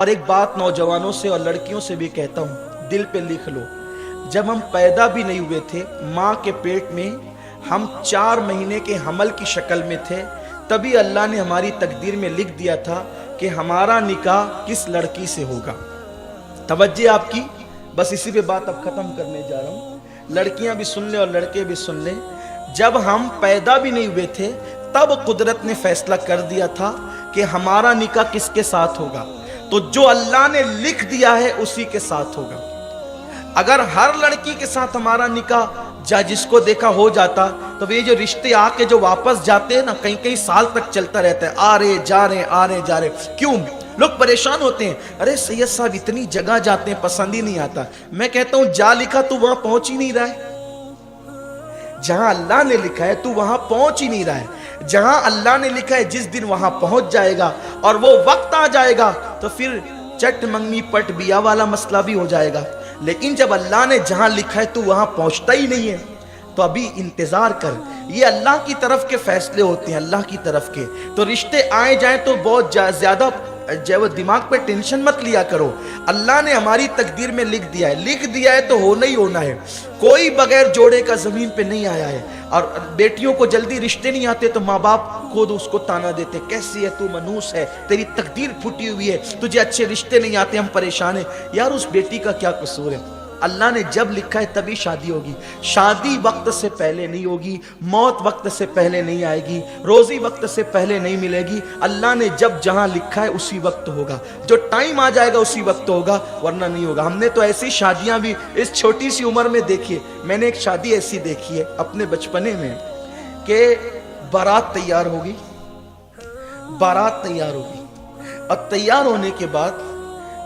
اور ایک بات نوجوانوں سے اور لڑکیوں سے بھی کہتا ہوں، دل پہ لکھ لو، جب ہم پیدا بھی نہیں ہوئے تھے ماں کے پیٹ میں، ہم 4 مہینے کے حمل کی شکل میں تھے، تبھی اللہ نے ہماری تقدیر میں لکھ دیا تھا کہ ہمارا نکاح کس لڑکی سے ہوگا۔ توجہ آپ کی، بس اسی پہ بات اب ختم کرنے جا رہا ہوں۔ لڑکیاں بھی سن لیں اور لڑکے بھی سن لیں، جب ہم پیدا بھی نہیں ہوئے تھے تب قدرت نے فیصلہ کر دیا تھا کہ ہمارا نکاح کس کے ساتھ ہوگا، تو جو اللہ نے لکھ دیا ہے اسی کے ساتھ ہوگا۔ اگر ہر لڑکی کے ساتھ ہمارا نکاح جس کو دیکھا ہو جاتا تو یہ جو رشتے آ کے جو واپس جاتے ہیں نا، کئی سال تک چلتا رہتا ہے، آ رہے جا رہے۔ کیوں لوگ پریشان ہوتے ہیں؟ ارے سید صاحب اتنی جگہ جاتے ہیں، پسند ہی نہیں آتا۔ میں کہتا ہوں جا لکھا تو وہاں پہنچ ہی نہیں رہا ہے، جہاں اللہ نے لکھا ہے تو وہاں پہنچ ہی نہیں رہا ہے۔ جہاں اللہ نے لکھا ہے جس دن وہاں پہنچ جائے گا اور وہ وقت آ جائے گا تو پھر چٹ منگنی پٹ بیا والا مسئلہ بھی ہو جائے گا۔ لیکن جب اللہ نے جہاں لکھا ہے تو وہاں پہنچتا ہی نہیں ہے، تو ابھی انتظار کر۔ یہ اللہ کی طرف کے فیصلے ہوتے ہیں، اللہ کی طرف کے۔ تو رشتے آئے جائیں تو بہت زیادہ جو دماغ پہ ٹینشن مت لیا کرو۔ اللہ نے ہماری تقدیر میں لکھ دیا ہے تو ہونا ہی ہونا ہے۔ کوئی بغیر جوڑے کا زمین پہ نہیں آیا ہے۔ اور بیٹیوں کو جلدی رشتے نہیں آتے تو ماں باپ خود اس کو تانا دیتے، کیسی ہے تو، منوس ہے، تیری تقدیر پھوٹی ہوئی ہے، تجھے اچھے رشتے نہیں آتے، ہم پریشان ہیں۔ یار اس بیٹی کا کیا قصور ہے؟ اللہ نے جب لکھا ہے تبھی شادی ہوگی۔ شادی وقت سے پہلے نہیں ہوگی، موت وقت سے پہلے نہیں آئے گی، روزی وقت سے پہلے نہیں ملے گی۔ اللہ نے جب جہاں لکھا ہے اسی وقت ہوگا، جو ٹائم آ جائے گا اسی وقت ہوگا، ورنہ نہیں ہوگا۔ ہم نے تو ایسی شادیاں بھی اس چھوٹی سی عمر میں دیکھی ہے۔ میں نے ایک شادی ایسی دیکھی ہے اپنے بچپنے میں کہ بارات تیار ہوگی اور تیار ہونے کے بعد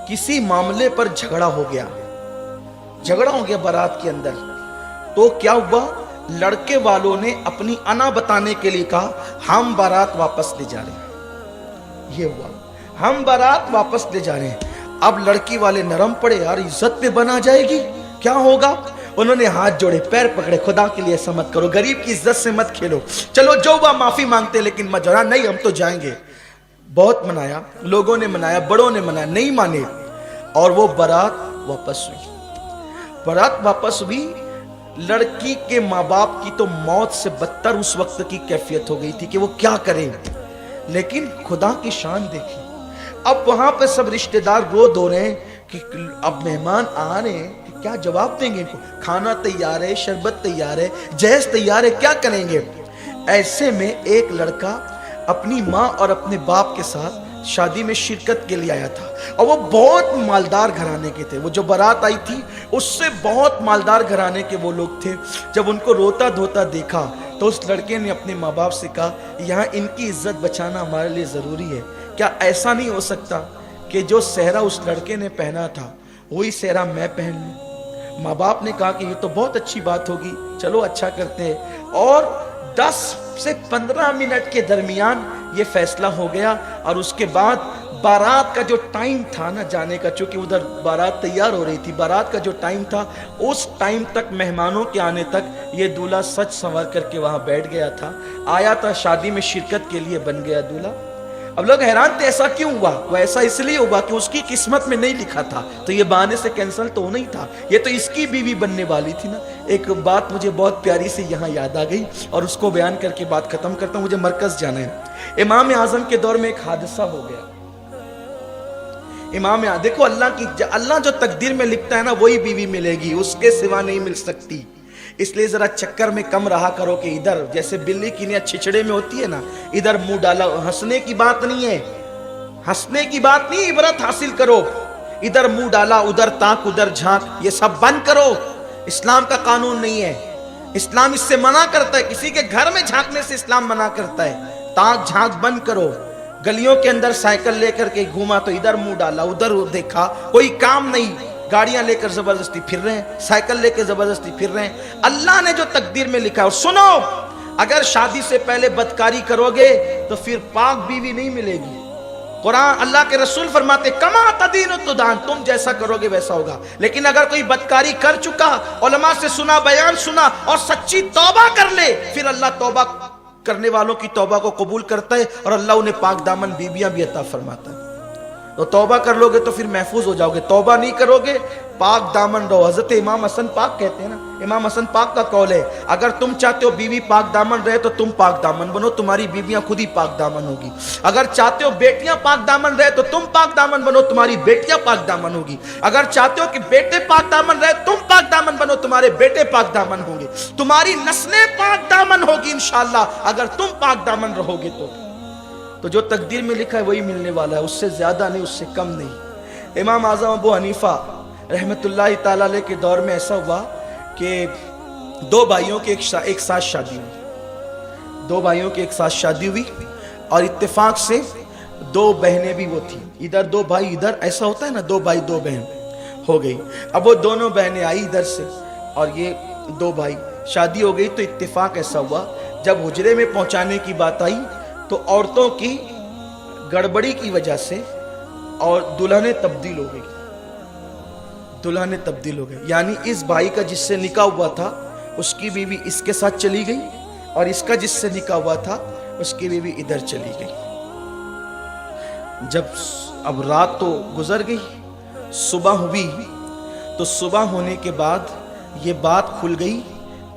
کسی معاملے پر جھگڑا ہو گیا بارات کے اندر، تو کیا ہوا؟ لڑکے والوں نے اپنی انا بتانے کے لیے کہا ہم بارات واپس لے جا رہے ہیں۔ یہ ہوا، ہم بارات واپس لے جا رہے ہیں۔ اب لڑکی والے نرم پڑے، یار عزت پہ بنا جائے گی، کیا ہوگا؟ انہوں نے ہاتھ جوڑے، پیر پکڑے، خدا کے لیے ایسا مت کرو، غریب کی عزت سے مت کھیلو، چلو جو ہوا معافی مانگتے لیکن مجرا نہیں، ہم تو جائیں گے۔ بہت منایا، لوگوں نے منایا، بڑوں نے منایا، نہیں مانے، اور وہ بارات واپس ہوئی۔ بارات واپس ہوئی، لڑکی کے ماں باپ کی تو موت سے بدتر اس وقت کی کیفیت ہو گئی تھی کہ وہ کیا کریں، لیکن خدا کی شان دیکھی۔ اب وہاں پہ سب رشتہ دار رو دو رہے ہیں کہ اب مہمان آ رہے ہیں، کہ کیا جواب دیں گے ان کو؟ کھانا تیار ہے، شربت تیار ہے، جہیز تیار ہے، کیا کریں گے؟ ایسے میں ایک لڑکا اپنی ماں اور اپنے باپ کے ساتھ شادی میں شرکت کے لیے آیا تھا، اور وہ بہت مالدار گھرانے کے تھے۔ وہ جو بارات آئی تھی اس سے بہت مالدار گھرانے کے وہ لوگ تھے۔ جب ان کو روتا دھوتا دیکھا تو اس لڑکے نے اپنے ماں باپ سے کہا یہاں ان کی عزت بچانا ہمارے لیے ضروری ہے، کیا ایسا نہیں ہو سکتا کہ جو صحرا اس لڑکے نے پہنا تھا وہی صحرا میں پہن لوں؟ ماں باپ نے کہا کہ یہ تو بہت اچھی بات ہوگی، چلو اچھا کرتے ہیں۔ اور 10 سے 15 منٹ کے درمیان یہ فیصلہ ہو گیا، اور اس کے بعد بارات کا جو ٹائم تھا نا جانے کا، چونکہ ادھر بارات تیار ہو رہی تھی، بارات کا جو ٹائم تھا اس ٹائم تک، مہمانوں کے آنے تک یہ دولہا سج سنور کر کے وہاں بیٹھ گیا تھا، آیا تھا شادی میں شرکت کے لیے، بن گیا دولہا۔ اب لوگ حیران تھے ایسا کیوں ہوا؟ وہ ایسا اس لیے ہوا کہ اس کی قسمت میں نہیں لکھا تھا، تو یہ بہانے سے کینسل تو نہیں تھا، یہ تو اس کی بیوی بننے والی تھی نا۔ ایک بات مجھے بہت پیاری سے یہاں یاد آ گئی اور اس کو بیان کر کے بات ختم کرتا ہوں، مجھے مرکز جانا ہے۔ امام اعظم کے دور میں ایک حادثہ ہو گیا۔ دیکھو اللہ جو تقدیر میں لکھتا ہے نا وہی بیوی ملے گی، اس کے سوا نہیں مل سکتی۔ اس لیے ذرا چکر میں کم رہا کرو کہ ادھر جیسے بلی کی نیا چھچڑے میں ہوتی ہے نا، ادھر منہ ڈالا، ہنسنے کی بات نہیں ہے، ہنسنے کی بات نہیں، عبرت حاصل کرو۔ ادھر منہ ڈالا، ادھر تاک، ادھر جھانک، یہ سب بند کرو، اسلام کا قانون نہیں ہے۔ اسلام اس سے منع کرتا ہے، کسی کے گھر میں جھانکنے سے اسلام منع کرتا ہے۔ تاک جھانک بند کرو۔ گلیوں کے اندر سائیکل لے کر کے گھوما تو ادھر منہ ڈالا، ادھر دیکھا، کوئی کام نہیں، گاڑیاں لے کر زبردستی پھر رہے ہیں، سائیکل لے کے زبردستی پھر رہے ہیں۔ اللہ نے جو تقدیر میں لکھا ہے، اور سنو، اگر شادی سے پہلے بدکاری کرو گے تو پھر پاک بیوی نہیں ملے گی۔ قرآن، اللہ کے رسول فرماتے کما تدین تدان، تم جیسا کرو گے ویسا ہوگا۔ لیکن اگر کوئی بدکاری کر چکا، علماء سے سنا، بیان سنا اور سچی توبہ کر لے، پھر اللہ توبہ کرنے والوں کی توبہ کو قبول کرتا ہے اور اللہ انہیں پاک دامن بیویاں بھی عطا فرماتا ہے۔ तो तौबा कर लोगे तो फिर महफूज हो जाओगे, तौबा नहीं करोगे पाक दामन रहो। हजरत इमाम हसन पाक कहते हैं ना, इमाम हसन पाक का कौल है, अगर तुम चाहते हो बीवी पाक दामन रहे तो तुम पाक दामन बनो, तुम्हारी बीवियां खुद ही पाक दामन होगी। अगर चाहते हो बेटियां पाक दामन रहे तो तुम पाक दामन बनो, तुम्हारी बेटियां पाक दामन होगी। अगर चाहते हो कि बेटे पाक दामन रहे, तुम पाक दामन बनो, तुम्हारे बेटे पाक दामन होंगे, तुम्हारी नस्लें पाक दामन होगी इंशाअल्लाह अगर तुम पाक दामन रहोगे तो जो तकदीर में लिखा है वही मिलने वाला है, उससे ज्यादा नहीं, उससे कम नहीं। इमाम आज़म अबू हनीफा रहमतुल्लाहि ताला अलैह के दौर में ऐसा हुआ कि दो भाइयों की एक साथ शादी हुई, दो भाइयों की एक साथ शादी हुई और इत्तेफाक से दो बहनें भी वो थी, इधर दो भाई इधर, ऐसा होता है ना, दो भाई दो बहन हो गई। अब वो दोनों बहनें आई इधर से और ये दो भाई, शादी हो गई। तो इत्तेफाक ऐसा हुआ जब हुजरे में पहुंचाने की बात आई तो औरतों की गड़बड़ी की वजह से और दुल्हनें तब्दील हो गई, दुल्हनें तब्दील हो गई। यानी इस भाई का जिससे निकाह हुआ था उसकी बीवी इसके साथ चली गई और इसका जिससे निकाह हुआ था उसकी बीवी इधर चली गई। जब अब रात तो गुजर गई, सुबह हुई, तो सुबह होने के बाद ये बात खुल गई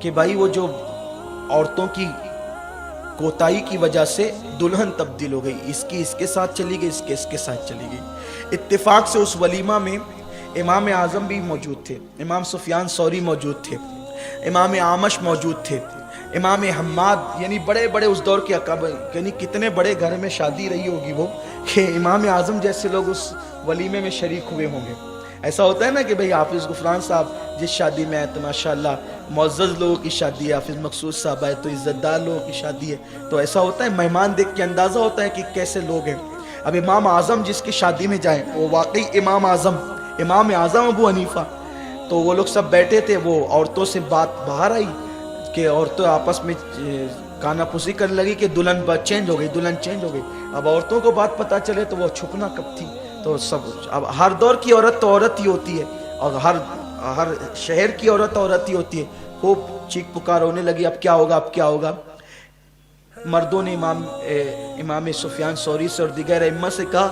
कि भाई वो जो औरतों की कोताही की वजह से दुल्हन तब्दील हो गई, इसकी इसके साथ चली गई, इसके इसके साथ चली गई। इत्तेफाक से उस वलीमा में इमाम आज़म भी मौजूद थे, इमाम सुफियान सौरी मौजूद थे, इमाम आमश मौजूद थे, इमाम हम्माद, यानी बड़े बड़े उस दौर के अकाब, यानी कितने बड़े घर में शादी रही होगी वो कि इमाम आज़म जैसे लोग उस वलीमे में शरीक हुए होंगे। ऐसा होता है ना कि भाई हाफिज गुफरान साहब जिस शादी में आए तो माशाल्लाह मुअज़्ज़ज़ लोगों की शादी है, हाफिज मकसूद साहब आए तो इज़्ज़तदार लोगों की शादी है, तो ऐसा होता है, मेहमान देख के अंदाज़ा होता है कि कैसे लोग हैं। अब इमाम आज़म जिसकी शादी में जाए वो वाकई इमाम आज़म अबू हनीफा, तो वो लोग सब बैठे थे, वो औरतों से बात बाहर आई कि औरतें आपस में कानापुसी करने लगी कि दुल्हन चेंज हो गई, दुल्हन चेंज हो गई। अब औरतों को बात पता चले तो वो छुपना कब थी, तो सब, अब हर दौर की औरत तो औरत ही होती है और हर शहर की औरत ही होती है। खूब चीख पुकार होने लगी, अब क्या होगा, अब क्या होगा। मर्दों ने इमाम सुफियान सौरी से और दिगर अइम्मा से कहा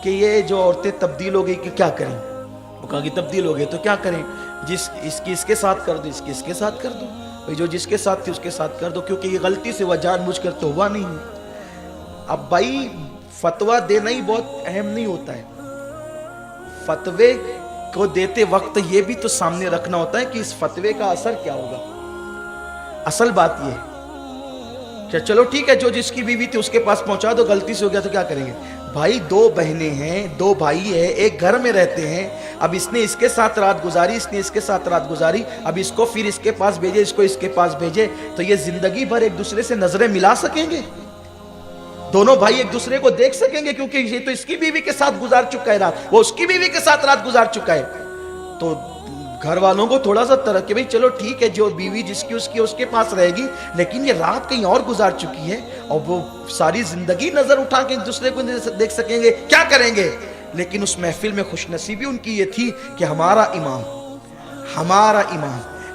कि ये जो औरतें तब्दील हो गई कि क्या करें। वो कहा कि तब्दील हो गई तो क्या करें, इसकी इसके साथ कर दो, इसकी इसके साथ कर दो, जो जिसके साथ थी उसके साथ कर दो, क्योंकि ये गलती से वह जानबूझकर तो हुआ नहीं है। अब भाई फतवा देना ही बहुत अहम नहीं होता है, फतवे को देते वक्त ये भी तो सामने रखना होता है कि इस फतवे का असर क्या होगा। असल बात ये है, चलो ठीक है, जो जिसकी बीवी थी उसके पास पहुंचा दो, गलती से हो गया तो क्या करेंगे। भाई दो बहनें हैं, दो भाई है, एक घर में रहते हैं, अब इसने इसके साथ रात गुजारी, इसने इसके साथ रात गुजारी, अब इसको फिर इसके पास भेजे, इसको इसके पास भेजे, तो ये जिंदगी भर एक दूसरे से नजरें मिला सकेंगे, दोनों भाई एक दूसरे को देख सकेंगे, क्योंकि ये तो इसकी बीवी के साथ गुजार चुका है रात, वो उसकी बीवी के साथ रात गुजार चुका है। तो घर वालों को थोड़ा सा तरह कि भाई चलो ठीक है, जो बीवी जिसकी उसके पास रहेगी, लेकिन ये रात कहीं और गुजार चुकी है और वो सारी जिंदगी नजर उठा के एक दूसरे को देख सकेंगे, क्या करेंगे। लेकिन उस महफिल में खुशनसीबी उनकी ये थी कि हमारा इमाम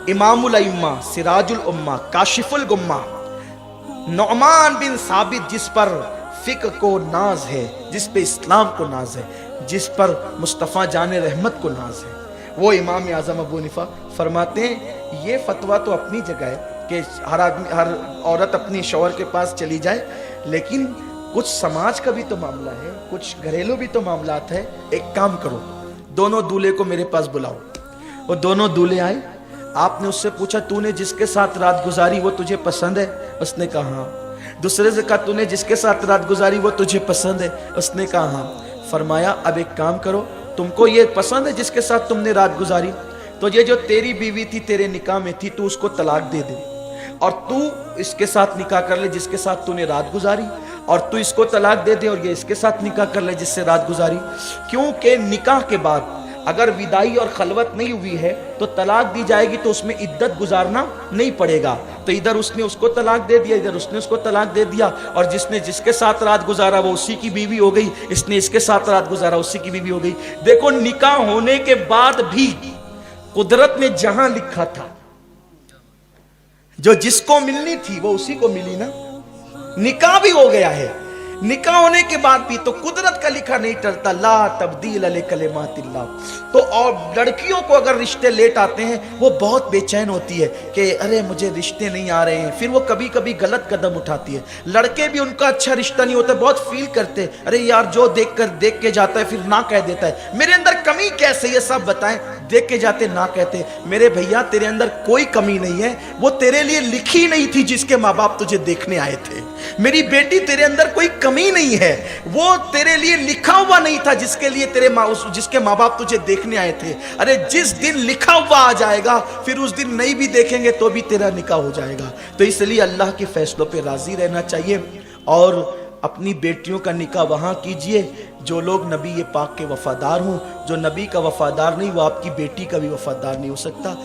इमामुल अइम्मा सिराजुल उम्मा काशिफुल गुम्मा नुअमान बिन साबित, जिस पर फिक्र को नाज है, जिस पे इस्लाम को नाज है, जिस पर मुस्तफ़ा जाने रहमत को नाज है, वो इमाम आज़म अबू हनीफा फरमाते हैं ये फतवा तो अपनी जगह है कि हर औरत अपनी शौहर के पास चली जाए, लेकिन कुछ समाज का भी तो मामला है, कुछ घरेलू भी तो मामलात है। एक काम करो, दोनों दूल्हे को मेरे पास बुलाओ। वो दोनों दूल्हे आए, आपने उससे पूछा तूने जिसके साथ रात गुजारी वो तुझे पसंद है? उसने कहा हाँ। दूसरे से कहा तूने जिसके साथ रात गुजारी वो तुझे पसंद है? उसने कहा हाँ। फरमाया अब एक काम करो, तुमको ये पसंद है जिसके साथ तुमने रात गुजारी, तो ये जो तेरी बीवी थी तेरे निकाह में थी, तू उसको तलाक दे दे और तू इसके साथ निकाह कर ले जिसके साथ तूने रात गुजारी, और तू इसको तलाक दे दे और ये इसके साथ निकाह कर ले जिससे रात गुजारी। क्योंकि निकाह के बाद अगर विदाई और खलवत नहीं हुई है तो तलाक दी जाएगी, तो उसमें इद्दत गुजारना नहीं पड़ेगा। तो इधर उसने उसको तलाक दे दिया, इधर उसने उसको तलाक दे दिया, और जिसने जिसके साथ रात गुजारा वो उसी की बीवी हो गई, इसने इसके साथ रात गुजारा उसी की बीवी हो गई। देखो निकाह होने के बाद भी कुदरत ने जहां लिखा था, जो जिसको मिलनी थी वो उसी को मिली ना, निकाह भी हो गया है, निकाह होने के बाद भी तो कुदरत का लिखा नहीं टलता, ला तब्दील ले कलिमातिल्लाह। तो और लड़कियों को अगर रिश्ते लेट आते हैं वो बहुत बेचैन होती है कि अरे मुझे रिश्ते नहीं आ रहे हैं, फिर वो कभी कभी गलत कदम उठाती है। लड़के भी उनका अच्छा रिश्ता नहीं होता, बहुत फील करते अरे यार जो देख के जाता है फिर ना कह देता है, मेरे अंदर कमी कैसे ये सब बताएं, देख के जाते ना कहते। मेरे भैया तेरे अंदर कोई कमी नहीं है, वो तेरे लिए लिखी नहीं थी जिसके माँ बाप तुझे देखने आए थे। मेरी बेटी तेरे अंदर कोई कमी नहीं है, वो तेरे लिए लिखा हुआ नहीं था जिसके लिए जिसके माँ बाप तुझे देखने आए थे। अरे जिस दिन लिखा हुआ आ जाएगा फिर उस दिन नहीं भी देखेंगे तो भी तेरा निकाह हो जाएगा। तो इसलिए अल्लाह के फैसलों पे राजी रहना चाहिए और अपनी बेटियों का निकाह वहाँ कीजिए जो लोग नबी पाक के वफादार हों। जो नबी का वफादार नहीं वो आपकी बेटी का भी वफादार नहीं हो सकता।